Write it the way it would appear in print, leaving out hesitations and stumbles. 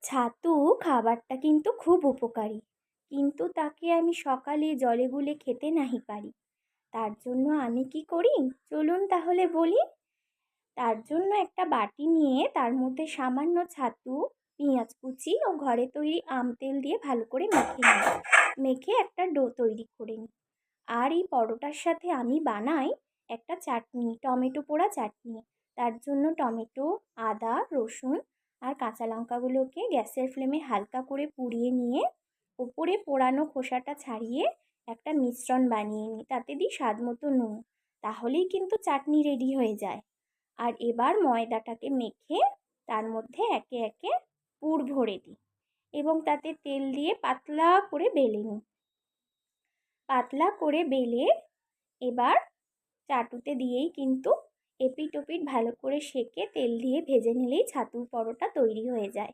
ছাতু খাবারটা কিন্তু খুব উপকারী, কিন্তু তাকে আমি সকালে জলে গুলে খেতে নাহি পারি। তার জন্য আমি কি করি চলুন তাহলে বলি। তার জন্য একটা বাটি নিয়ে তার মধ্যে সামান্য ছাতু, পেঁয়াজ কুচি ও ঘরে তৈরি আম তেল দিয়ে ভালো করে মেখে নিই। মেখে একটা ডো তৈরি করে নিই। আর এই পরোটার সাথে আমি বানাই একটা চাটনি, টমেটো পোড়া চাটনি। তার জন্য টমেটো, আদা, রসুন আর কাঁচা লঙ্কাগুলোকে গ্যাসের ফ্লেমে হালকা করে পুড়িয়ে নিয়ে ওপরে পোড়ানো খোসাটা ছাড়িয়ে একটা মিশ্রণ বানিয়ে নিই। তাতে দিই স্বাদ মতো নুন। তাহলেই কিন্তু চাটনি রেডি হয়ে যায়। আর এবার ময়দাটাকে মেখে তার মধ্যে একে একে পুর ভরে দিই এবং তাতে তেল দিয়ে পাতলা করে বেলে নিই। পাতলা করে বেলে এবার চাটুতে দিয়েই কিন্তু এপিঠ ওপিঠ ভালো করে সেঁকে তেল দিয়ে ভেজে নিলেই ছাতুর পরোটা তৈরি হয়ে যায়।